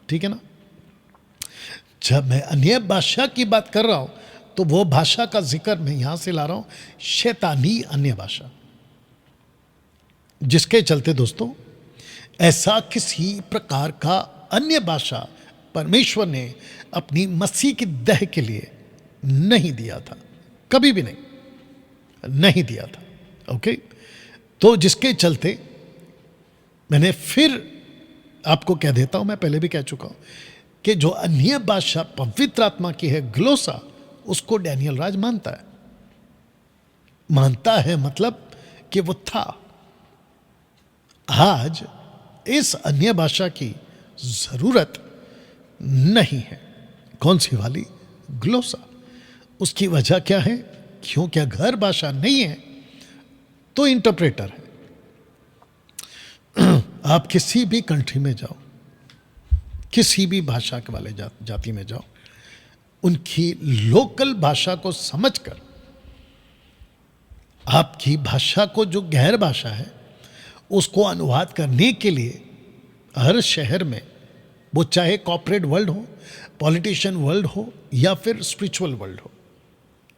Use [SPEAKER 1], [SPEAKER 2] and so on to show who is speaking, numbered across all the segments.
[SPEAKER 1] ठीक है ना। जब मैं अन्य भाषा की बात कर रहा हूं तो वो भाषा का जिक्र मैं यहां से ला रहा हूं, शैतानी अन्य भाषा, जिसके चलते दोस्तों ऐसा किसी प्रकार का अन्य भाषा परमेश्वर ने अपनी मसीह की दह के लिए नहीं दिया था, कभी भी नहीं दिया था। ओके, तो जिसके चलते मैंने फिर आपको कह देता हूं, मैं पहले भी कह चुका हूं कि जो अन्य भाषा पवित्र आत्मा की है, ग्लोसा, उसको डैनियल राज मानता है मतलब कि वो था। आज इस अन्य भाषा की जरूरत नहीं है। कौन सी वाली? ग्लोसा। उसकी वजह क्या है? क्योंकि अगर भाषा नहीं है तो इंटरप्रेटर है। आप किसी भी कंट्री में जाओ, किसी भी भाषा के वाले जाति में जाओ, उनकी लोकल भाषा को समझकर आपकी भाषा को, जो गैर भाषा है, उसको अनुवाद करने के लिए हर शहर में, वो चाहे कॉर्पोरेट वर्ल्ड हो, पॉलिटिशियन वर्ल्ड हो या फिर स्पिरिचुअल वर्ल्ड हो,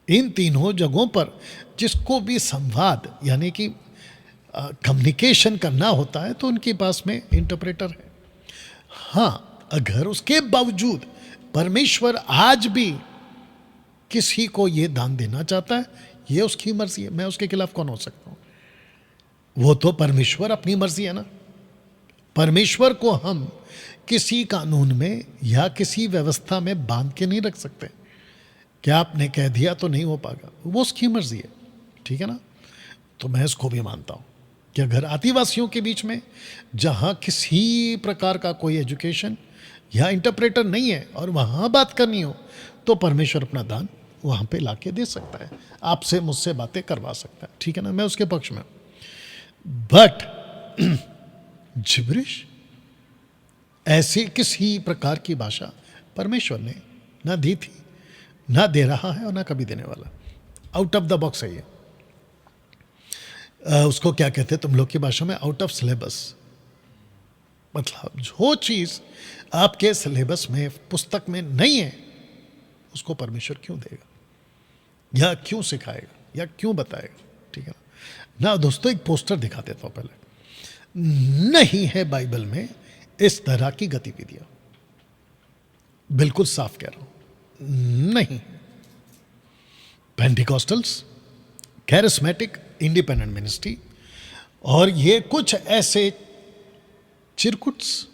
[SPEAKER 1] इन तीनों जगहों पर जिसको भी संवाद यानी कि कम्युनिकेशन करना होता है तो उनके पास में इंटरप्रेटर है। हाँ, अगर उसके बावजूद परमेश्वर आज भी किसी को ये दान देना चाहता है, ये उसकी मर्जी है, मैं उसके खिलाफ कौन हो सकता हूं? वो तो परमेश्वर अपनी मर्जी है ना। परमेश्वर को हम किसी कानून में या किसी व्यवस्था में बांध के नहीं रख सकते। क्या आपने कह दिया तो नहीं हो पाएगा, वो उसकी मर्जी है, ठीक है ना। तो मैं इसको भी मानता हूं कि अगर आदिवासियों के बीच में जहां किसी प्रकार का कोई एजुकेशन या इंटरप्रेटर नहीं है और वहां बात करनी हो, तो परमेश्वर अपना दान वहां पे लाके दे सकता है, आपसे मुझसे बातें करवा सकता है, ठीक है ना। मैं उसके पक्ष में। बट जिब्रिश, ऐसी किसी प्रकार की भाषा परमेश्वर ने ना दी थी, ना दे रहा है और ना कभी देने वाला। आउट ऑफ द बॉक्स है ये। उसको क्या कहते हैं तुम लोग की भाषा में? Out of syllabus. मतलब जो चीज आपके सिलेबस में, पुस्तक में नहीं है, उसको परमेश्वर क्यों देगा या क्यों सिखाएगा या क्यों बताएगा, ठीक है ना। दोस्तों, एक पोस्टर दिखा देता हूं पहले। नहीं है बाइबल में इस तरह की गतिविधियां, बिल्कुल साफ कह रहा हूं, नहीं। पेंटिकॉस्टल्स, कैरिस्मेटिक, इंडिपेंडेंट मिनिस्ट्री और ये कुछ ऐसे चिरकुट्स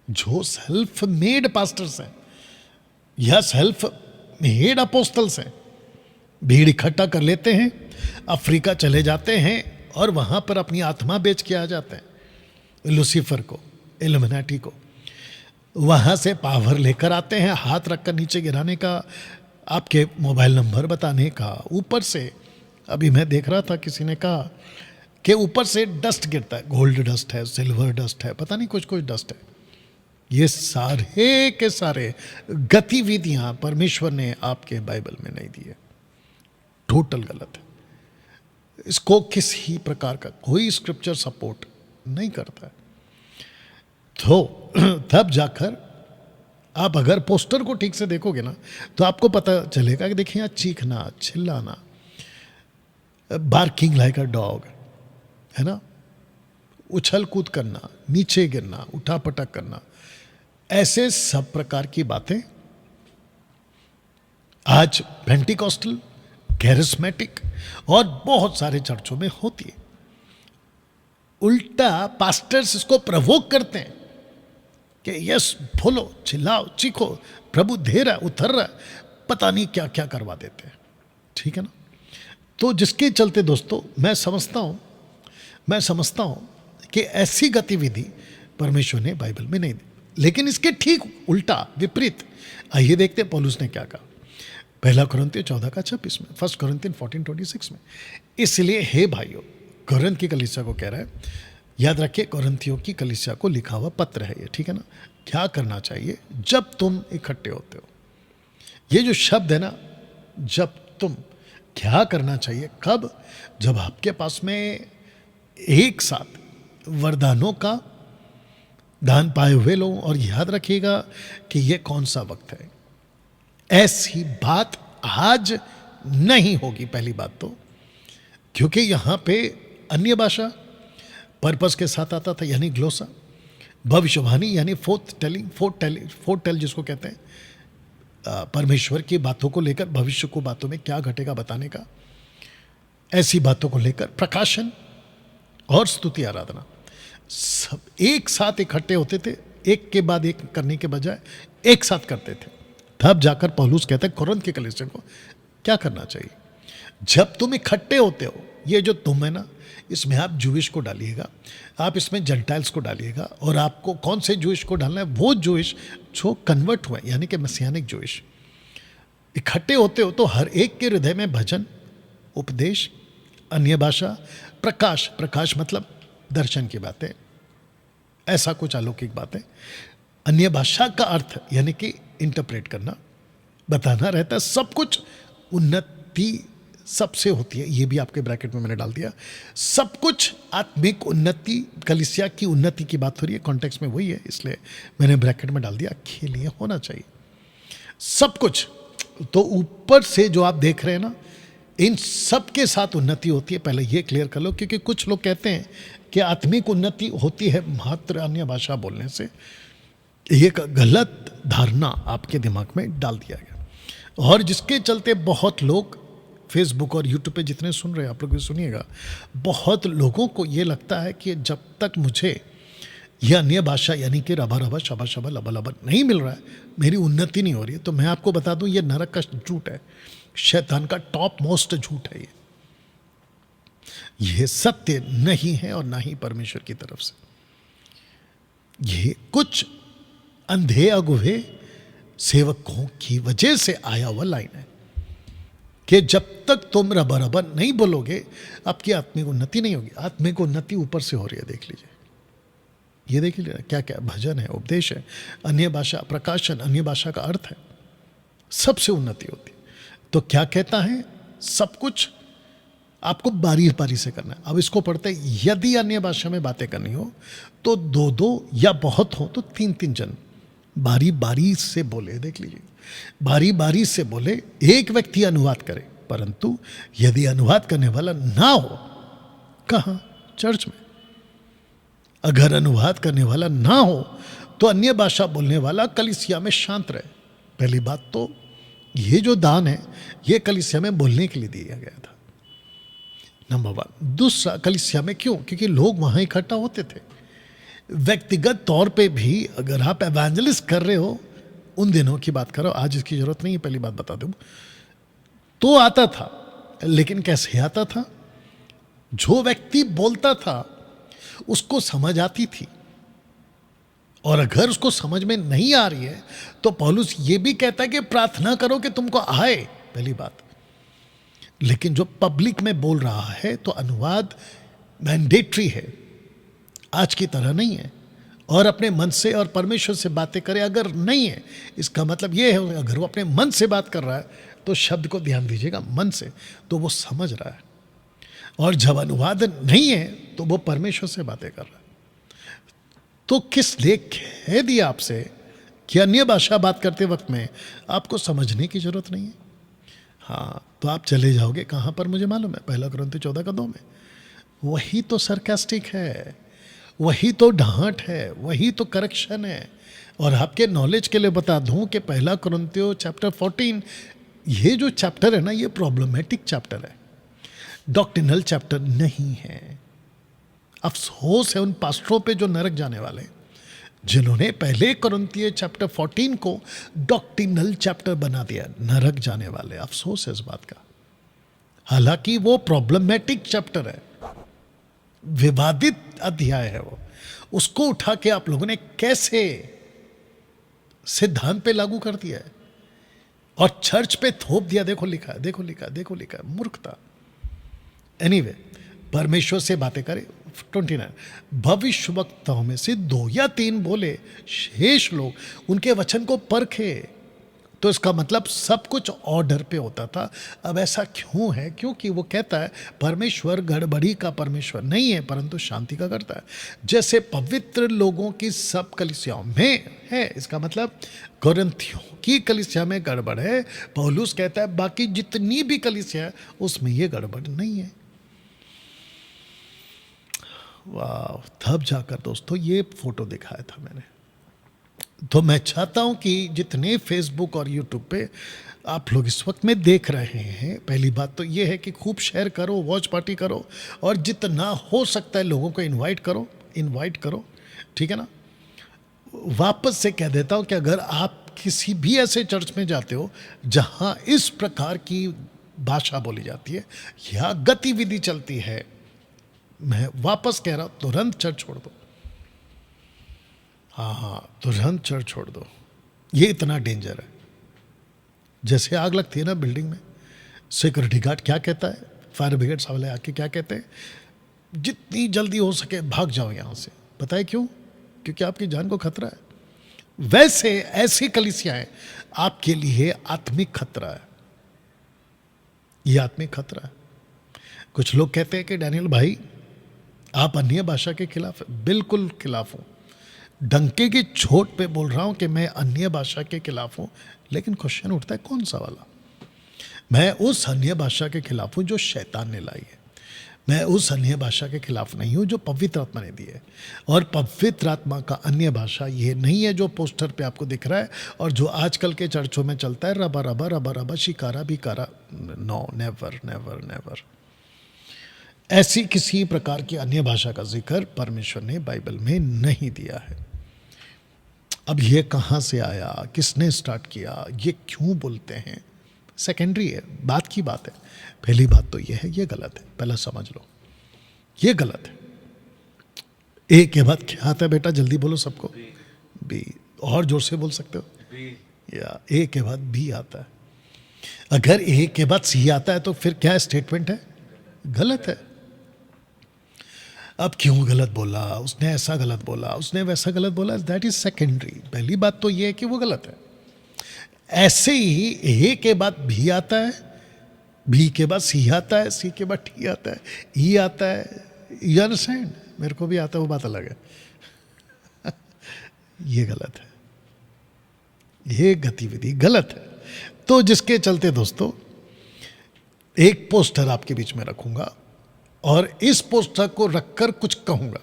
[SPEAKER 1] जो सेल्फ मेड पास्टर्स हैं या सेल्फ मेड अपोस्टल्स हैं, भीड़ इकट्ठा कर लेते हैं, अफ्रीका चले जाते हैं और वहां पर अपनी आत्मा बेच के आ जाते हैं। लूसीफर को, इल्यूमिनाटी को वहां से पावर लेकर आते हैं, हाथ रखकर नीचे गिराने का, आपके मोबाइल नंबर बताने का, ऊपर से अभी मैं देख रहा था किसी ने कहा कि ऊपर से डस्ट गिरता है, गोल्ड डस्ट है, सिल्वर डस्ट है, पता नहीं कुछ कुछ डस्ट है। ये सारे के सारे गतिविधियां परमेश्वर ने आपके बाइबल में नहीं दी है, टोटल गलत है। इसको किसी प्रकार का कोई स्क्रिप्चर सपोर्ट नहीं करता है। तो तब जाकर आप अगर पोस्टर को ठीक से देखोगे ना, तो आपको पता चलेगा कि देखिए यहाँ चीखना, चिल्लाना, बार्किंग लाइक अ डॉग, है ना, उछल कूद करना, नीचे गिरना, उठापटक करना, ऐसे सब प्रकार की बातें आज पेंटिकॉस्टल, कैरिस्मेटिक और बहुत सारे चर्चों में होती है। उल्टा पास्टर्स इसको प्रवोक करते हैं कि यस बोलो, चिल्लाओ, चीखो, प्रभु दे रहा, उतर रहा, पता नहीं क्या क्या करवा देते हैं, ठीक है ना। तो जिसके चलते दोस्तों मैं समझता हूं कि ऐसी गतिविधि परमेश्वर ने बाइबल में नहीं दी। लेकिन इसके ठीक उल्टा, विपरीत, आइए देखते हैं पौलुस ने क्या कहा। पहला कुरिन्थियों 14:26 में, 1 Corinthians 14:26 में। इसलिए हे भाइयों, कुरिन्थ की कलीसिया को कह रहा है, याद रखिए कुरिन्थियों की कलीसिया को लिखा हुआ पत्र है ये, ठीक है ना। क्या करना चाहिए जब तुम इकट्ठे होते हो? ये जो शब्द है ना, जब तुम, क्या करना चाहिए कब? जब आपके पास में एक साथ वरदानों का दान पाए हुए लोग, और याद रखिएगा कि ये कौन सा वक्त है। ऐसी बात आज नहीं होगी, पहली बात तो, क्योंकि यहाँ पे अन्य भाषा पर्पस के साथ आता था, यानी ग्लोसा, भविष्यवाणी यानी फोर्थ टेल जिसको कहते हैं, परमेश्वर की बातों को लेकर, भविष्य को बातों में क्या घटेगा बताने का, ऐसी बातों को लेकर प्रकाशन और स्तुति आराधना सब एक साथ इकट्ठे होते थे, एक के बाद एक करने के बजाय एक साथ करते थे। तब जाकर पौलुस कहते हैं कुरिन्थ के कलीसिया को क्या करना चाहिए। जब तुम इकट्ठे होते हो, ये जो तुम है ना, इसमें आप जूइश को डालिएगा, आप इसमें जेंटाइल्स को डालिएगा, और आपको कौन से जूइश को डालना है, वो जूइश जो कन्वर्ट हुए यानी कि मसीहानिक जूइश। इकट्ठे होते हो तो हर एक के हृदय में भजन, उपदेश, अन्य भाषा, प्रकाश, प्रकाश मतलब दर्शन की बातें, ऐसा कुछ अलौकिक बातें, अन्य भाषा का अर्थ यानी कि इंटरप्रेट करना, बताना रहता है। सब कुछ उन्नति सबसे होती है, ये भी आपके ब्रैकेट में मैंने डाल दिया। सब कुछ आत्मिक उन्नति, कलीसिया की उन्नति की बात हो रही है, कॉन्टेक्स्ट में वही है, इसलिए मैंने ब्रैकेट में डाल दिया के लिए होना चाहिए सब कुछ। तो ऊपर से जो आप देख रहे हैं ना, इन सब के साथ उन्नति होती है, पहले ये क्लियर कर लो, क्योंकि कुछ लोग कहते हैं कि आत्मिक उन्नति होती है मात्र अन्य भाषा बोलने से। ये गलत धारणा आपके दिमाग में डाल दिया गया, और जिसके चलते बहुत लोग फेसबुक और यूट्यूब पे जितने सुन रहे हैं, आप लोग भी सुनिएगा, बहुत लोगों को ये लगता है कि जब तक मुझे यह अन्य भाषा यानी कि रबा रबा शबा शबा लबा लबा नहीं मिल रहा है, मेरी उन्नति नहीं हो रही है। तो मैं आपको बता दूं, ये नरक का झूठ है, शैतान का टॉप मोस्ट झूठ है। ये सत्य नहीं है और ना ही परमेश्वर की तरफ से। ये कुछ अंधे अगुवे सेवकों की वजह से आया हुआ लाइन है कि जब तक तुम रबा रबा नहीं बोलोगे, आपकी आत्मिक उन्नति नहीं होगी। आत्मिक उन्नति ऊपर से हो रही है, देख लीजिए, ये देख लीजिए क्या क्या भजन है, उपदेश है, अन्य भाषा, प्रकाशन, अन्य भाषा का अर्थ है, सबसे उन्नति होती है। तो क्या कहता है, सब कुछ आपको बारी बारी से करना है। अब इसको पढ़ते, यदि अन्य भाषा में बातें करनी हो तो दो दो या बहुत हो तो तीन तीन जन बारी बारी से बोले। देख लीजिए, बारी बारी से बोले, एक व्यक्ति अनुवाद करे। परंतु यदि अनुवाद करने वाला ना हो, कहाँ? चर्च में। अगर अनुवाद करने वाला ना हो तो अन्य भाषा बोलने वाला कलीसिया में शांत रहे। पहली बात तो ये जो दान है, ये कलीसिया में बोलने के लिए दिया गया था, नंबर 1। दूसरा, कलीसिया में क्यों? क्योंकि लोग वहां इकट्ठा होते थे। व्यक्तिगत तौर पे भी अगर आप एवेंजलिस्ट कर रहे हो, उन दिनों की बात करो, आज इसकी जरूरत नहीं है, पहली बात बता दूं, तो आता था। लेकिन कैसे आता था? जो व्यक्ति बोलता था उसको समझ आती थी, और अगर उसको समझ में नहीं आ रही है तो पौलुस ये भी कहता है कि प्रार्थना करो कि तुमको आए, पहली बात। लेकिन जो पब्लिक में बोल रहा है तो अनुवाद मैंडेटरी है, आज की तरह नहीं है। और अपने मन से और परमेश्वर से बातें करे, अगर नहीं है, इसका मतलब ये है अगर वो अपने मन से बात कर रहा है तो शब्द को ध्यान दीजिएगा, मन से, तो वो समझ रहा है। और जब अनुवाद नहीं है तो वो परमेश्वर से बातें कर रहा है। तो किस लिए कह दिया आपसे कि अन्य भाषा बात करते वक्त में आपको समझने की जरूरत नहीं है? हाँ, तो आप चले जाओगे कहाँ पर, मुझे मालूम है, 1 कुरिन्थ 14:2 में। वही तो सरकास्टिक है, वही तो डांट है, वही तो करेक्शन है। और आपके नॉलेज के लिए बता दूं कि 1 कुरिन्थियों चैप्टर 14, ये जो चैप्टर है ना, ये प्रॉब्लमेटिक चैप्टर है, डॉक्ट्रिनल चैप्टर नहीं है। अफसोस है उन पास्टरों पे जो नरक जाने वाले, जिन्होंने 1 कुरिन्थियों चैप्टर 14 को डॉक्ट्रिनल चैप्टर बना दिया, नरक जाने वाले। अफसोस है इस बात का। हालांकि वो प्रॉब्लमेटिक चैप्टर है, विवादित अध्याय है वो। उसको उठा के आप लोगों ने कैसे सिद्धांत पे लागू कर दिया है और चर्च पे थोप दिया। देखो लिखा है, देखो लिखा है, देखो लिखा है, मूर्खता। एनीवे, परमेश्वर से बातें करें। 29, भविष्यवक्ताओं में से 2 या 3 बोले, शेष लोग उनके वचन को परखे। तो इसका मतलब सब कुछ ऑर्डर पे होता था। अब ऐसा क्यों है? क्योंकि वो कहता है परमेश्वर गड़बड़ी का परमेश्वर नहीं है, परंतु शांति का करता है। जैसे पवित्र लोगों की सब कलीसियाओं में है, इसका मतलब कोरिन्थियों की कलीसिया में गड़बड़ है, पौलुस कहता है बाकी जितनी भी कलीसिया है उसमें ये गड़बड़ नहीं है। वाह, तब जाकर दोस्तों ये फोटो दिखाया था मैंने। तो मैं चाहता हूं कि जितने फेसबुक और यूट्यूब पे आप लोग इस वक्त में देख रहे हैं, पहली बात तो ये है कि खूब शेयर करो, वॉच पार्टी करो, और जितना हो सकता है लोगों को इनवाइट करो, ठीक है ना। वापस से कह देता हूं कि अगर आप किसी भी ऐसे चर्च में जाते हो जहां इस प्रकार की भाषा बोली जाती है या गतिविधि चलती है, मैं वापस कह रहा हूं, तुरंत चर्च छोड़ दो। हाँ, तुरंत चर्च छोड़ दो। ये इतना डेंजर है। जैसे आग लगती है ना बिल्डिंग में, सिक्योरिटी गार्ड क्या कहता है, फायर ब्रिगेड वाले आके क्या कहते हैं, जितनी जल्दी हो सके भाग जाओ यहाँ से। पता है क्यों? क्योंकि आपकी जान को खतरा है। वैसे ऐसी कलीसियाएं आपके लिए आत्मिक खतरा है। ये आत्मिक खतरा है। कुछ लोग कहते हैं कि डैनियल भाई आप अन्य भाषा के खिलाफ है। बिल्कुल खिलाफ हूं, डंके की चोट पे बोल रहा हूं कि मैं अन्य भाषा के खिलाफ हूं। लेकिन क्वेश्चन उठता है कौन सा वाला? मैं उस अन्य भाषा के खिलाफ हूं जो शैतान ने लाई है। मैं उस अन्य भाषा के खिलाफ नहीं हूं जो पवित्र आत्मा ने दी है। और पवित्र आत्मा का अन्य भाषा ये नहीं है जो पोस्टर पे आपको दिख रहा है और जो आजकल के चर्चों में चलता है, रबा रबा रबा रबा शिकारा बिकारा। No, never never never. ऐसी किसी प्रकार की अन्य भाषा का जिक्र परमेश्वर ने बाइबल में नहीं दिया है। अब ये कहाँ से आया, किसने स्टार्ट किया, ये क्यों बोलते हैं, सेकेंडरी है, बात की बात है। पहली बात तो ये है, ये गलत है, पहला समझ लो, ये गलत है। ए के बाद क्या आता है बेटा, जल्दी बोलो सबको। बी। और जोर से बोल सकते हो? या ए के बाद बी आता है। अगर ए के बाद सी आता है तो फिर क्या स्टेटमेंट है? गलत है। अब क्यों गलत बोला, उसने ऐसा गलत बोला, उसने वैसा गलत बोला, दैट इज सेकेंडरी। पहली बात तो ये है कि वो गलत है। ऐसे ही ए के बाद भी आता है, बी के बाद सी आता है, सी के बाद टी आता है, ई आता है। You understand? मेरे को भी आता है, वो बात अलग है। ये गलत है, ये गतिविधि गलत है। तो जिसके चलते दोस्तों एक पोस्टर आपके बीच में रखूंगा और इस पोस्टर को रखकर कुछ कहूंगा।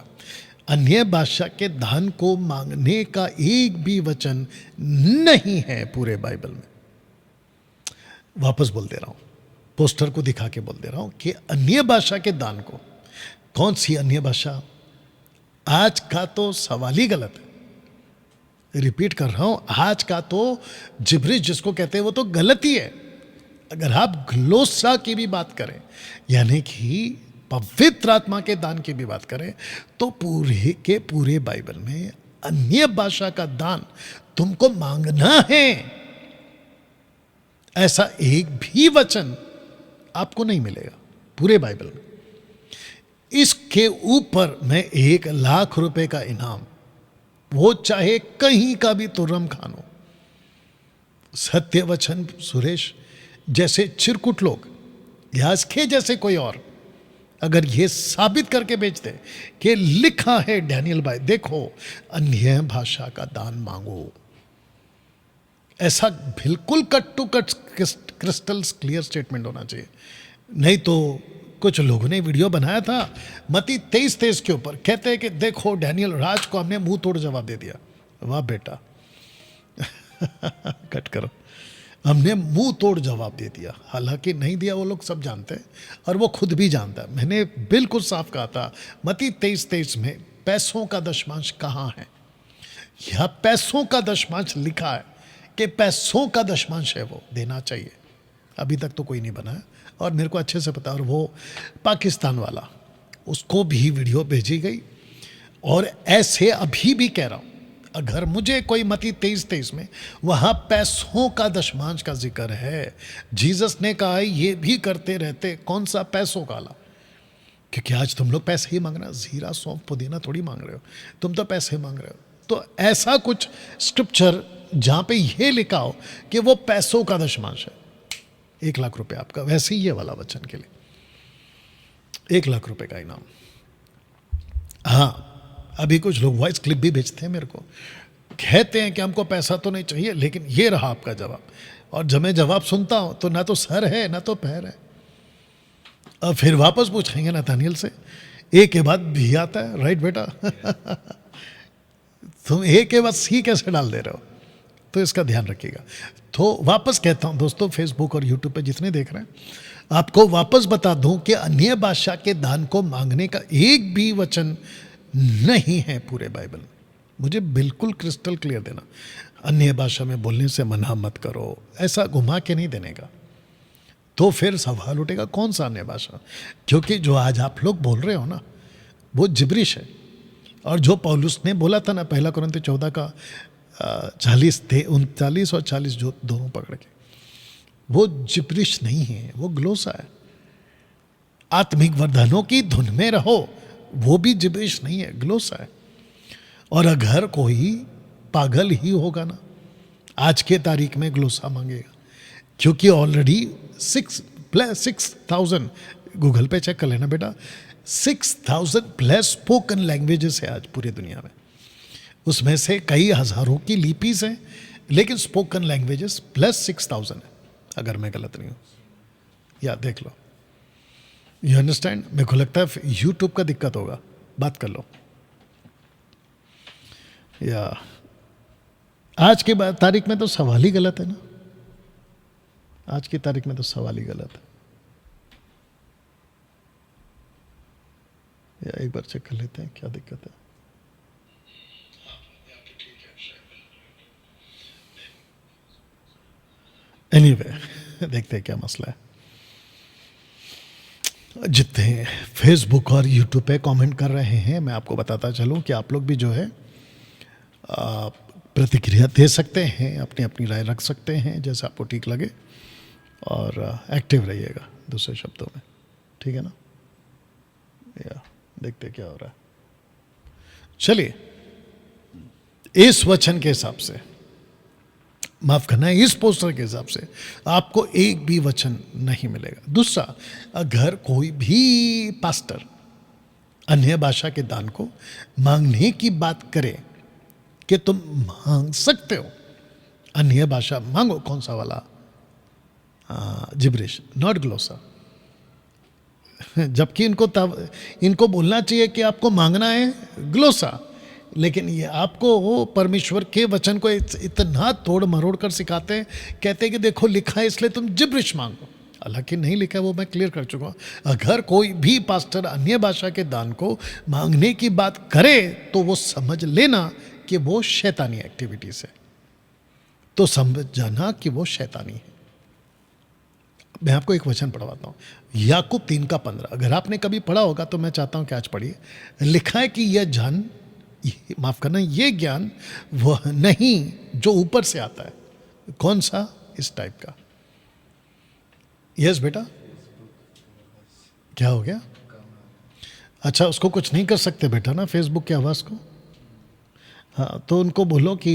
[SPEAKER 1] अन्य भाषा के दान को मांगने का एक भी वचन नहीं है पूरे बाइबल में। वापस बोल दे रहा हूं, पोस्टर को दिखा के बोल दे रहा हूं कि अन्य भाषा के दान को, कौन सी अन्य भाषा? आज का तो सवाल ही गलत है। रिपीट कर रहा हूं, आज का तो जिब्रिश जिसको कहते हैं वो तो गलत ही है। अगर आप ग्लोसा की भी बात करें, यानी कि पवित्र आत्मा के दान की भी बात करें, तो पूरे के पूरे बाइबल में अन्य भाषा का दान तुमको मांगना है, ऐसा एक भी वचन आपको नहीं मिलेगा पूरे बाइबल में। इसके ऊपर मैं 1,00,000 रुपए का इनाम, वो चाहे कहीं का भी तुर्रम खान हो, सत्य वचन सुरेश जैसे चिरकुट लोग या इसके जैसे कोई और अगर ये साबित करके बेच दे कि लिखा है डैनियल भाई देखो अन्य भाषा का दान मांगो, ऐसा बिल्कुल cut to cut crystal clear statement होना चाहिए। नहीं तो कुछ लोगों ने वीडियो बनाया था मत्ती 23:23 के ऊपर, कहते हैं कि देखो डैनियल राज को हमने मुंह तोड़ जवाब दे दिया। वाह बेटा कट करो, हमने मुंह तोड़ जवाब दे दिया। हालांकि नहीं दिया, वो लोग सब जानते हैं और वो खुद भी जानता है। मैंने बिल्कुल साफ कहा था मत्ती 23:23 में पैसों का दशमांश कहाँ है, यह पैसों का दशमांश लिखा है कि पैसों का दशमांश है वो देना चाहिए। अभी तक तो कोई नहीं बनाया और मेरे को अच्छे से पता। और वो पाकिस्तान वाला, उसको भी वीडियो भेजी गई। और ऐसे अभी भी कह रहा हूँ, अगर मुझे कोई मत्ती 23:23 में वहाँ पैसों का दशमांश का जिक्र है, जीसस ने कहा है ये भी करते रहते, कौन सा पैसों काला? क्योंकि आज तुम लोग पैसे ही मांग रहे हो, जीरा सौंफ पुदीना थोड़ी मांग रहे हो, तुम तो पैसे मांग रहे हो। तो ऐसा कुछ स्क्रिप्चर जहां पे ये लिखा हो कि वो पैसों का दशमांश है, 1 लाख रुपए आपका, वैसे ही ये वाला वचन के लिए 1 लाख रुपए का इनाम। हाँ, अभी कुछ लोग वॉइस क्लिप भी भेजते हैं मेरे को, कहते हैं कि हमको पैसा तो नहीं चाहिए, लेकिन ये रहा आपका जवाब। और जब मैं जवाब सुनता हूं तो ना तो सर है ना तो पैर है। अब फिर वापस पूछेंगे नाथानियल से, ए के बाद भी आता है, राइट बेटा? तुम ए के बाद सी कैसे डाल दे रहे हो? तो इसका ध्यान रखिएगा। तो वापस कहता हूं दोस्तों, फेसबुक और यूट्यूब पे जितने देख रहे हैं, आपको वापस बता दूं कि अन्य भाषा के दान को मांगने का एक भी वचन नहीं है पूरे बाइबल में। मुझे बिल्कुल क्रिस्टल क्लियर देना, अन्य भाषा में बोलने से मना मत करो, ऐसा घुमा के नहीं देने का। तो फिर सवाल उठेगा कौन सा अन्य भाषा? क्योंकि जो आज आप लोग बोल रहे हो ना, वो जिब्रिश है। और जो पौलुस ने बोला था ना, 1 कुरिन्थियों 14 का 40 थे, 39 और 40 जो दोनों पकड़ के, वो जिब्रिश नहीं है, वो ग्लोसा है। आत्मिक वर्धनों की धुन में रहो, वो भी जिब्रिश नहीं है, ग्लोसा है। और अगर कोई पागल ही होगा ना, आज के तारीख में ग्लोसा मांगेगा, क्योंकि ऑलरेडी 6,000 गूगल पे चेक कर लेना बेटा, 6,000 प्लस स्पोकन लैंग्वेजेस है आज पूरी दुनिया में। उसमें से कई हजारों की लिपीज हैं, लेकिन स्पोकन लैंग्वेजेस प्लस 6,000 है, अगर मैं गलत नहीं हूँ। या देख लो, यू अंडरस्टैंड? मेरे को लगता है यूट्यूब का दिक्कत होगा, बात कर लो। या आज के तारीख में तो सवाल ही गलत है ना, आज की तारीख में तो सवाल ही गलत है। या एक बार चेक कर लेते हैं क्या दिक्कत है। एनीवे देखते हैं क्या मसला है। जितने फेसबुक और यूट्यूब पे कमेंट कर रहे हैं, मैं आपको बताता चलूं कि आप लोग भी जो है प्रतिक्रिया दे सकते हैं, अपनी अपनी राय रख सकते हैं, जैसे आपको ठीक लगे, और एक्टिव रहिएगा दूसरे शब्दों में, ठीक है ना? या देखते क्या हो रहा है। चलिए, इस वचन के हिसाब से, माफ करना है, इस पोस्टर के हिसाब से आपको एक भी वचन नहीं मिलेगा। दूसरा, अगर कोई भी पास्टर अन्य भाषा के दान को मांगने की बात करे कि तुम मांग सकते हो, अन्य भाषा मांगो, कौन सा वाला? Gibberish, not glossa. जबकि इनको बोलना चाहिए कि आपको मांगना है ग्लोसा, लेकिन ये आपको परमेश्वर के वचन को इतना तोड़ मरोड़ कर सिखाते हैं, कहते हैं कि देखो लिखा है इसलिए तुम जिब्रिश मांगो। हालांकि नहीं लिखा है, वो मैं क्लियर कर चुका हूँ। अगर कोई भी पास्टर अन्य भाषा के दान को मांगने की बात करे तो वो समझ लेना कि वो शैतानी एक्टिविटीज है, तो समझ जाना कि वो शैतानी है। मैं आपको एक वचन पढ़वाता हूँ, याकूब 3:15। अगर आपने कभी पढ़ा होगा तो मैं चाहता हूँ कि आज पढ़िए। लिखा है कि यह माफ करना, ये ज्ञान वह नहीं जो ऊपर से आता है। कौन सा? इस टाइप का। यस बेटा, क्या हो गया? अच्छा, उसको कुछ नहीं कर सकते बेटा ना, फेसबुक की आवाज़ को। हाँ, तो उनको बोलो कि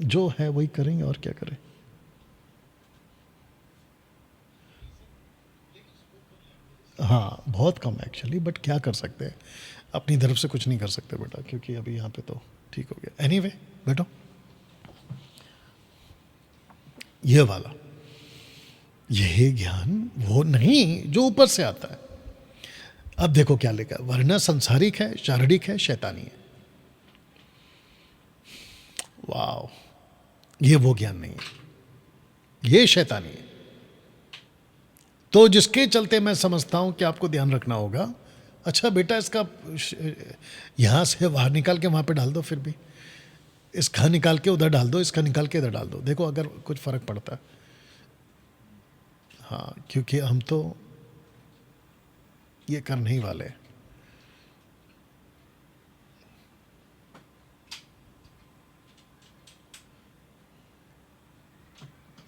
[SPEAKER 1] जो है वही करेंगे, और क्या करें। हाँ, बहुत कम एक्चुअली, बट क्या कर सकते हैं, अपनी तरफ से कुछ नहीं कर सकते बेटा, क्योंकि अभी यहाँ पे तो ठीक हो गया। एनीवे बेटा, ये वाला, यही ज्ञान वो नहीं जो ऊपर से आता है। अब देखो क्या लिखा, वरना संसारिक है, शारीरिक है, शैतानी है। वाह, ये वो ज्ञान नहीं है, ये शैतानी है। तो जिसके चलते मैं समझता हूं कि आपको ध्यान रखना होगा। अच्छा बेटा, इसका यहां से बाहर निकाल के वहां पे डाल दो, फिर भी इसका निकाल के उधर डाल दो, इसका निकाल के इधर डाल दो, देखो अगर कुछ फर्क पड़ता है। हाँ, क्योंकि हम तो ये करने ही वाले हैं।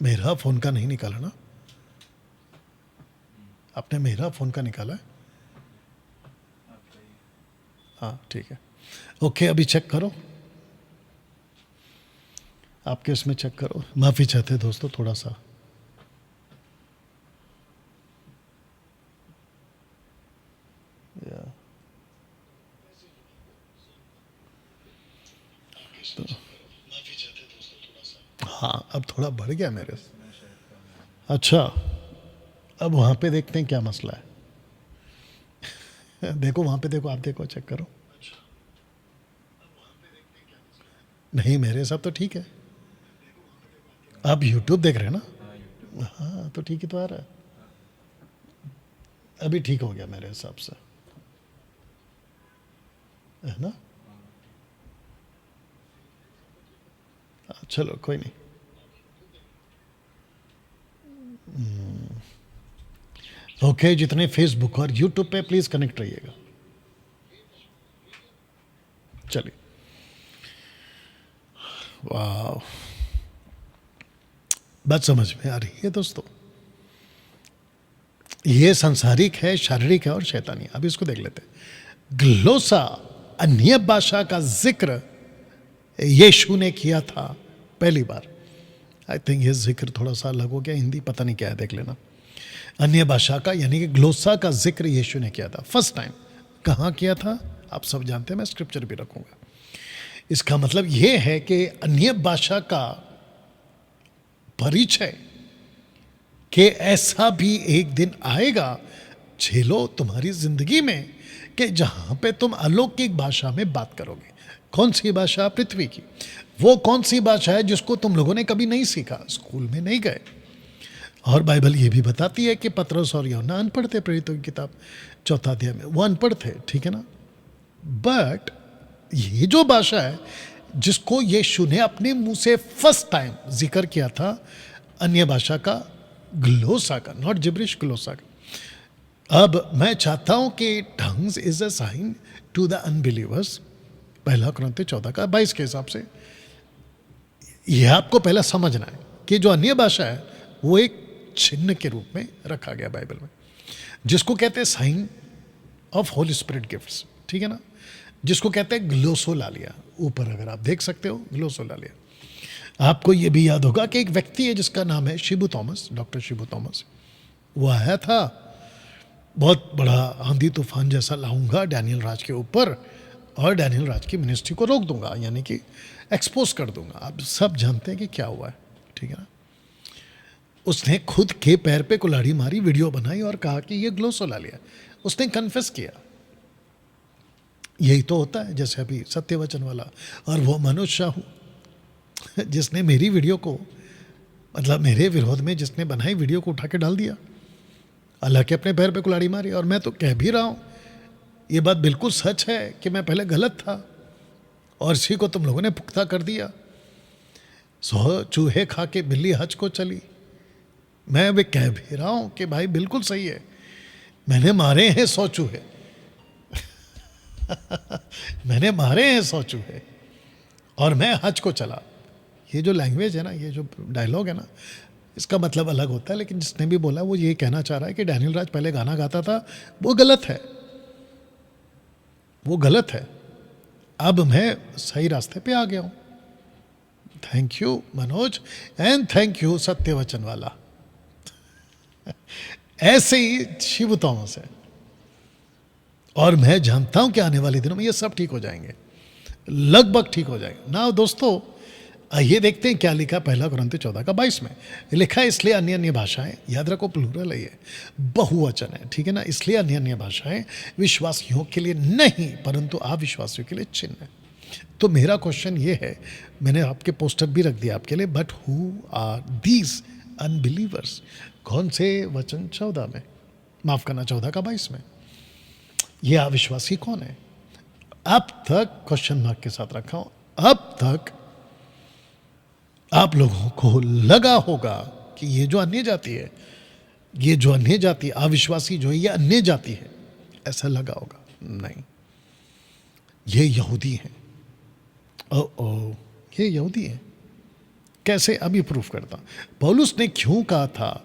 [SPEAKER 1] मेरा फोन का नहीं निकाला ना आपने? मेरा फोन का निकाला है? हाँ ठीक है, ओके, अभी चेक करो। आपके इसमें चेक करो। माफ़ी चाहते हैं दोस्तों थोड़ा सा। तो हाँ, अब थोड़ा बढ़ गया मेरे से। अच्छा, अब वहाँ पे देखते हैं क्या मसला है। देखो वहाँ पे, देखो आप, देखो चेक करो। नहीं, मेरे हिसाब तो ठीक है। आप YouTube देख रहे हैं ना? हाँ, तो ठीक ही तो आ रहा है। अभी ठीक हो गया मेरे हिसाब से, है ना? चलो कोई नहीं। ओके, जितने फेसबुक और यूट्यूब पे प्लीज़ कनेक्ट रहिएगा। चलिए, वाह, बात समझ में आ रही है दोस्तों। ये सांसारिक है, शारीरिक है और शैतानी। अब इसको देख लेते हैं। ग्लोसा, अन्य भाषा का जिक्र यीशु ने किया था पहली बार। आई थिंक ये जिक्र थोड़ा सा अलग हो गया, हिंदी पता नहीं क्या है, देख लेना। अन्य भाषा का यानी कि ग्लोसा का जिक्र यीशु ने किया था फर्स्ट टाइम। कहाँ किया था आप सब जानते हैं, मैं स्क्रिप्चर भी रखूंगा। इसका मतलब ये है कि अन्य भाषा का परिचय कि ऐसा भी एक दिन आएगा झेलो तुम्हारी जिंदगी में कि जहां पे तुम अलौकिक भाषा में बात करोगे। कौन सी भाषा? पृथ्वी की। वो कौन सी भाषा है जिसको तुम लोगों ने कभी नहीं सीखा, स्कूल में नहीं गए। और बाइबल ये भी बताती है कि पतरस और यूहन्ना अनपढ़ थे, प्रेरितों की किताब 4 अध्याय में वो अनपढ़ थे, ठीक है ना? बट ये जो भाषा है जिसको यीशु ने अपने मुंह से फर्स्ट टाइम जिक्र किया था, अन्य भाषा का, ग्लोसा का, नॉट जिब्रिश, ग्लोसा का। अब मैं चाहता हूं कि tongues is a sign to the unbelievers, 1 कुरिन्थियों 14 का 22 के हिसाब से। यह आपको पहला समझना है कि जो अन्य भाषा है वो एक चिन्ह के रूप में रखा गया बाइबल में, जिसको कहते हैं sign of Holy Spirit gifts, ठीक है ना? जिसको कहते हैं ग्लोसोलालिया। ऊपर अगर आप देख सकते हो, ग्लोसोलालिया। आपको ये भी याद होगा कि एक व्यक्ति है जिसका नाम है Shibu Thomas, doctor Shibu Thomas. वो आया था, बहुत बड़ा आंधी तूफान जैसा लाऊंगा डैनियल राज के ऊपर और डैनियल राज की मिनिस्ट्री को रोक दूंगा, यानी कि एक्सपोज कर दूंगा। आप सब जानते हैं कि क्या हुआ है, ठीक है ना? उसने खुद के पैर पे कुल्हाड़ी मारी, वीडियो बनाई और कहा कि ये ग्लोसोलालिया। उसने कन्फेस किया। यही तो होता है, जैसे अभी सत्यवचन वाला और वो मनोज शाहू जिसने मेरी वीडियो को, मतलब मेरे विरोध में जिसने बनाई वीडियो को उठा के डाल दिया, अल्लाह के अपने पैर पे कुल्हाड़ी मारी। और मैं तो कह भी रहा हूँ, ये बात बिल्कुल सच है कि मैं पहले गलत था और इसी को तुम लोगों ने पुख्ता कर दिया। 100 चूहे खा के बिल्ली हज को चली। मैं भी कह भी रहा हूँ कि भाई बिल्कुल सही है, मैंने मारे हैं 100 चूहे मैंने मारे हैं 100 चूहे और मैं हज को चला। ये जो लैंग्वेज है ना, ये जो डायलॉग है ना, इसका मतलब अलग होता है, लेकिन जिसने भी बोला वो ये कहना चाह रहा है कि डैनियल राज पहले गाना गाता था, वो गलत है, वो गलत है। अब मैं सही रास्ते पे आ गया हूं। Thank you Manoj and thank you Satyavachan वाला। ऐसे ही शिव थॉमस है और मैं जानता हूं कि आने वाले दिनों में ये सब ठीक हो जाएंगे, लगभग ठीक हो जाएंगे ना। दोस्तों आइए देखते हैं क्या लिखा 1 कुरिन्थियों 14 का 22 में। लिखा है इसलिए अन्य अन्य भाषाएं, याद रखो प्लूरल है, ये बहुवचन है, ठीक है ना? इसलिए अन्य अन्य भाषाएं विश्वासियों के लिए नहीं परंतु अविश्वासियों के लिए चिन्ह है। तो मेरा क्वेश्चन ये है, मैंने आपके पोस्टर भी रख दिया आपके लिए, but who are these unbelievers? कौन से वचन? 14 में, माफ करना 14 का 22 में। ये अविश्वासी कौन है? अब तक क्वेश्चन मार्क के साथ रखा हूं। अब तक आप लोगों को लगा होगा कि ये जो अन्य जाति है, ये जो अन्य जाति अविश्वासी जो है, ये अन्य जाति है, ऐसा लगा होगा। नहीं, ये यहूदी हैं। ओ ये यहूदी हैं। कैसे? अभी प्रूफ करता। पौलुस ने क्यों कहा था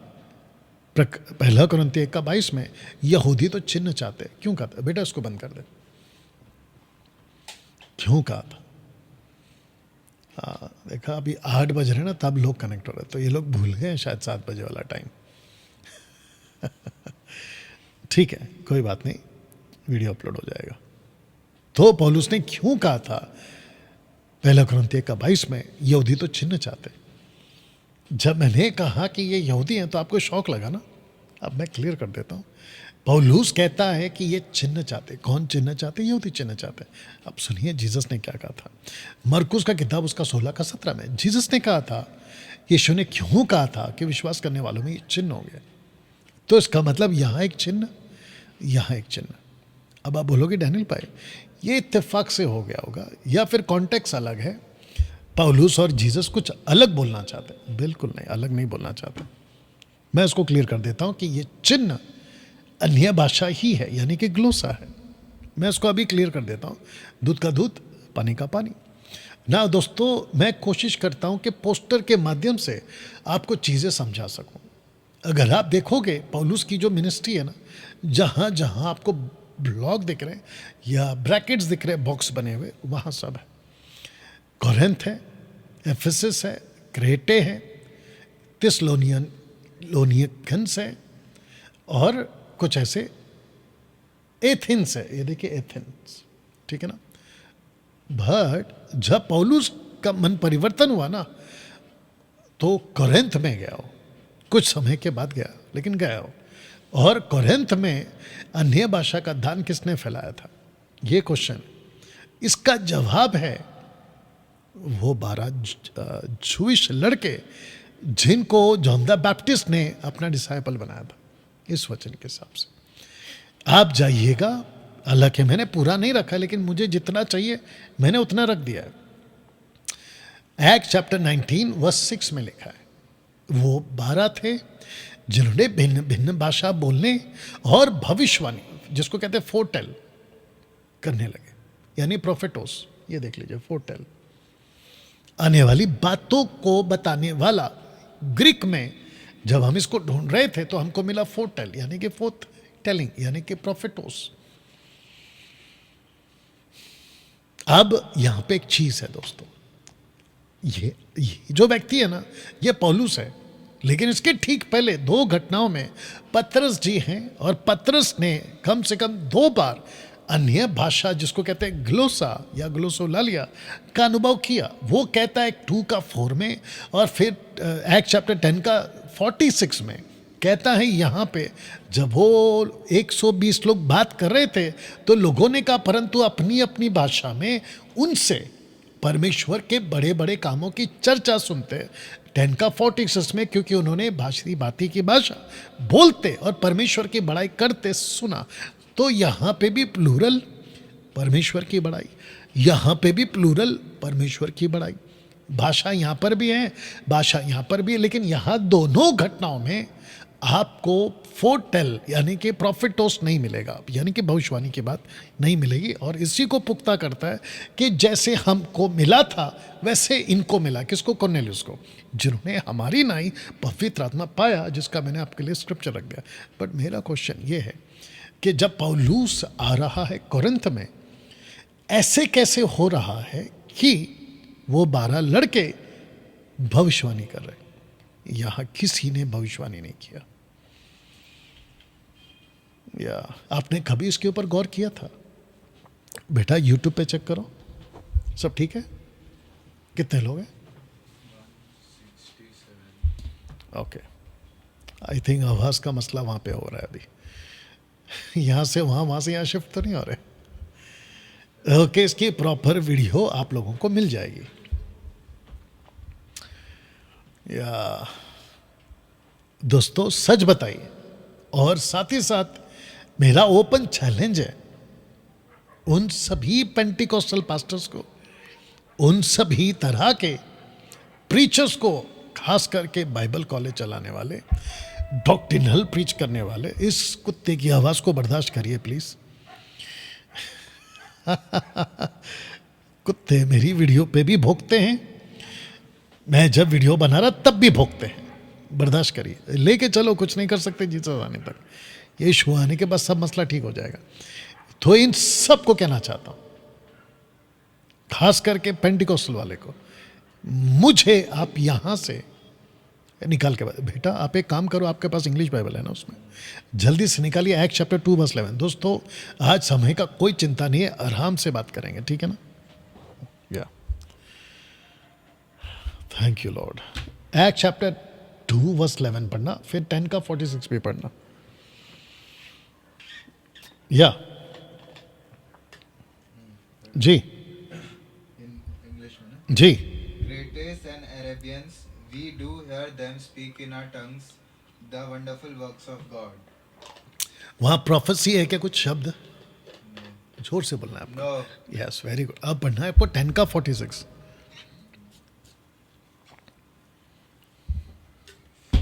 [SPEAKER 1] 1 कुरिन्थियों 1 का 22 में, यहूदी तो चिन्ह चाहते? क्यों कहा था? बेटा उसको बंद कर दे। क्यों कहा था? देखा अभी 8 बज रहे हैं ना, तब लोग कनेक्ट हो रहे, तो ये लोग भूल गए शायद 7 बजे वाला टाइम। ठीक है, कोई बात नहीं, वीडियो अपलोड हो जाएगा। तो पौलुस ने क्यों कहा था पहला कुरिन्थियों का 22 में, यहूदी तो चिन्ह चाहते। जब मैंने कहा कि ये यहूदी हैं तो आपको शौक लगा ना, अब मैं क्लियर कर देता हूँ। पौलुस कहता है कि ये चिन्ह चाहते। कौन चिन्ह चाहते? यहूदी चिन्ह चाहते। अब सुनिए जीसस ने क्या कहा था। मरकुस का किताब उसका 16 का 17 में जीसस ने कहा था, यीशु ने क्यों कहा था कि विश्वास करने वालों में ये चिन्ह होंगे। तो इसका मतलब यहाँ एक चिन्ह, यहाँ एक चिन्ह। अब आप बोलोगे डैनियल भाई ये इत्तेफाक से हो गया होगा या फिर कॉन्टेक्स्ट अलग है, पौलुस और जीसस कुछ अलग बोलना चाहते हैं। बिल्कुल नहीं, अलग नहीं बोलना चाहते। मैं इसको क्लियर कर देता हूं कि ये चिन्ह अन्य भाषा ही है, यानी कि ग्लोसा है। मैं इसको अभी क्लियर कर देता हूं, दूध का दूध, पानी का पानी ना। दोस्तों मैं कोशिश करता हूं कि पोस्टर के माध्यम से आपको चीज़ें समझा सकूं। अगर आप देखोगे पौलुस की जो मिनिस्ट्री है ना, जहाँ जहाँ आपको ब्लॉक दिख रहे हैं या ब्रैकेट्स दिख रहे हैं बॉक्स बने हुए, वहाँ सब है। कोरिन्थ है, एफेसस है, क्रेटे है, थिस्सलुनीकन्स है और कुछ ऐसे एथेंस है। ये देखिए एथेंस, ठीक है ना। बट जब पौलुस का मन परिवर्तन हुआ ना, तो कोरिन्थ में गया हो, कुछ समय के बाद गया, लेकिन गया हो। और कोरिन्थ में अन्य भाषा का दान किसने फैलाया था, ये क्वेश्चन। इसका जवाब है वो 12 जूइश लड़के जिनको जॉन द बैप्टिस्ट ने अपना डिसाइपल बनाया था, इस वचन के हिसाब से। आप जाइएगा, हालांकि मैंने पूरा नहीं रखा, लेकिन मुझे जितना चाहिए मैंने उतना रख दिया है। एक्ट चैप्टर 19 वर्स 6 में लिखा है, वो 12 थे जिन्होंने भिन्न भिन्न भाषा बोलने और भविष्यवाणी, जिसको कहते हैं फोरटेल, करने लगे, यानी प्रोफेटोस। ये देख लीजिए, फोरटेल, आने वाली बातों को बताने वाला। ग्रीक में जब हम इसको ढूंढ रहे थे तो हमको मिला फोरटेल, यानी कि फोर्थ टेलिंग, यानी कि प्रोफेटोस। अब यहां पे एक चीज है दोस्तों, ये जो व्यक्ति है ना, ये पौलुस है, लेकिन इसके ठीक पहले 2 घटनाओं में पतरस जी हैं, और पतरस ने कम से कम 2 बार अन्य भाषा, जिसको कहते हैं ग्लोसा या ग्लोसोलालिया, का अनुभव किया। वो कहता है 2 का 4 में, और फिर एक्ट चैप्टर 10 का 46 में कहता है यहाँ पे, जब वो 120 लोग बात कर रहे थे तो लोगों ने कहा, परंतु अपनी अपनी भाषा में उनसे परमेश्वर के बड़े बड़े कामों की चर्चा सुनते। 10 का 46 में, क्योंकि उन्होंने भाषी बाती की भाषा बोलते और परमेश्वर की बड़ाई करते सुना। तो यहाँ पे भी प्लूरल परमेश्वर की बड़ाई, यहाँ पे भी प्लूरल परमेश्वर की बड़ाई। भाषा यहाँ पर भी है, भाषा यहाँ पर भी है, लेकिन यहाँ दोनों घटनाओं में आपको फोरटेल यानी कि प्रॉफिटोस नहीं मिलेगा, यानी कि भविष्यवाणी की बात नहीं मिलेगी। और इसी को पुख्ता करता है कि जैसे हमको मिला था वैसे इनको मिला। किसको? कुरनेलियुस को, जिन्होंने हमारी नाई पवित्र आत्मा पाया, जिसका मैंने आपके लिए स्क्रिप्चर रख दिया। बट मेरा क्वेश्चन ये है कि जब पौलुस आ रहा है कोरिन्थ में, ऐसे कैसे हो रहा है कि वो 12 लड़के भविष्यवाणी कर रहे? यहां किसी ने भविष्यवाणी नहीं किया। या आपने कभी इसके ऊपर गौर किया था? बेटा यूट्यूब पे चेक करो, सब ठीक है? कितने लोग हैं? ओके, आई थिंक आवाज का मसला वहां पे हो रहा है अभी। यहां से वहां, वहां से यहां शिफ्ट तो नहीं हो रहे। ओके, इसकी प्रॉपर वीडियो आप लोगों को मिल जाएगी। या दोस्तों सच बताइए, और साथ ही साथ मेरा ओपन चैलेंज है उन सभी पेंटिकोस्टल पास्टर्स को, उन सभी तरह के प्रीचर्स को, खास करके बाइबल कॉलेज चलाने वाले, डॉक्ट्रिनल प्रीच करने वाले, इस कुत्ते की आवाज को बर्दाश्त करिए प्लीज। कुत्ते मेरी वीडियो पे भी भोंकते हैं, मैं जब वीडियो बना रहा तब भी भोंकते हैं, बर्दाश्त करिए। लेके चलो, कुछ नहीं कर सकते जीसस आने तक, यीशु आने के बाद सब मसला ठीक हो जाएगा। तो इन सब को कहना चाहता हूं, खास करके पेंटिकोस्टल वाले को, मुझे आप यहां से निकाल के बेटा आप एक काम करो, आपके पास इंग्लिश बाइबल है ना, उसमें जल्दी से निकालिए एक्ट चैप्टर 2 वर्स 11। दोस्तों आज समय का कोई चिंता नहीं है, आराम से बात करेंगे, ठीक है ना? या thank you Lord. Act chapter 2 verse 11 पढ़ना, फिर 10 का 46 भी पढ़ना। या जी
[SPEAKER 2] English में ना?
[SPEAKER 1] जी
[SPEAKER 2] Greatest and Arabians, we do hear them speak in our tongues the wonderful works of God.
[SPEAKER 1] वहां प्रोफेसी है क्या कुछ शब्द? जोर से बोलना है आपको।
[SPEAKER 2] No,
[SPEAKER 1] yes very good. अब पढ़ना है आपको 10 का 46।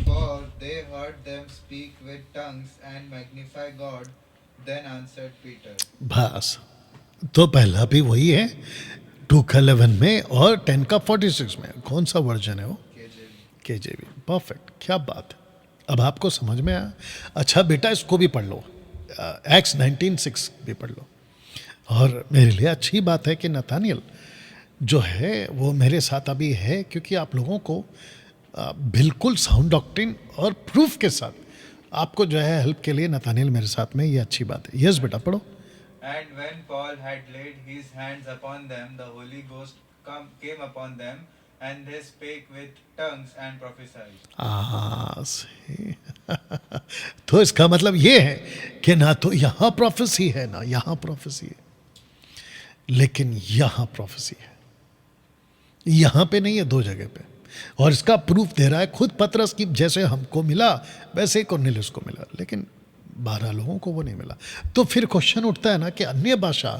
[SPEAKER 2] for they heard them speak with tongues and magnify God. Then answered Peter.
[SPEAKER 1] बस तो पहला भी वही है 2 का 11 में और 10 का 46 में। कौन सा वर्जन है वो?
[SPEAKER 2] KJV.
[SPEAKER 1] केजेवी। परफेक्ट, क्या बात है। अब आपको समझ में आया? अच्छा बेटा इसको भी पढ़ लो, एक्स 19:6 भी पढ़ लो। और मेरे लिए अच्छी बात है कि नतानियल जो है वो मेरे साथ अभी है, क्योंकि आप लोगों को बिल्कुल साउंड डॉक्ट्रिन और प्रूफ के साथ आपको जो है हेल्प के लिए नतानियल मेरे साथ में, ये अच्छी बात है। यस बेटा पढ़ो।
[SPEAKER 2] And when Paul had laid his hands upon them, the Holy Ghost came upon them, and they spake with tongues and prophesied.
[SPEAKER 1] सही। तो इसका मतलब ये है कि ना तो यहां प्रोफेसी है ना यहां प्रोफेसी है, लेकिन यहां प्रोफेसी है, यहां पे नहीं है, दो जगह पे। और इसका प्रूफ दे रहा है खुद पतरस की, जैसे हमको मिला वैसे ही कुरनेलियुस को मिला, लेकिन 12 लोगों को वो नहीं मिला। तो फिर क्वेश्चन उठता है ना कि अन्य भाषा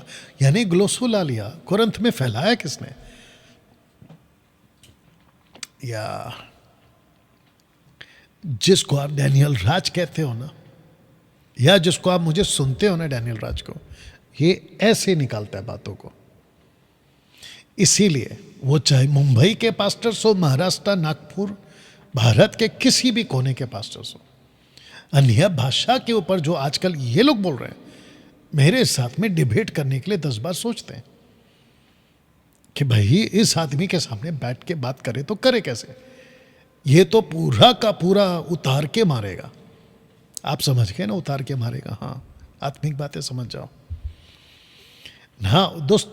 [SPEAKER 1] यानी ग्लोसोलालिया कुरंथ में फैलाया किसने? या जिसको आप डैनियल राज कहते हो ना, या जिसको आप मुझे सुनते हो ना डैनियल राज को, ये ऐसे निकालता है बातों को। इसीलिए वो चाहे मुंबई के पास्टर्स हो, महाराष्ट्र, नागपुर, भारत के किसी भी कोने के पास्टर्स हो, अन्य भाषा के ऊपर जो आजकल ये लोग बोल रहे हैं, मेरे साथ में डिबेट करने के लिए 10 बार सोचते हैं कि भाई इस आदमी के सामने बैठ के बात करे तो करे कैसे? ये तो पूरा का पूरा उतार के मारेगा। आप समझ गए ना, उतार के मारेगा। हाँ, आत्मिक बातें समझ जाओ ना दोस्त।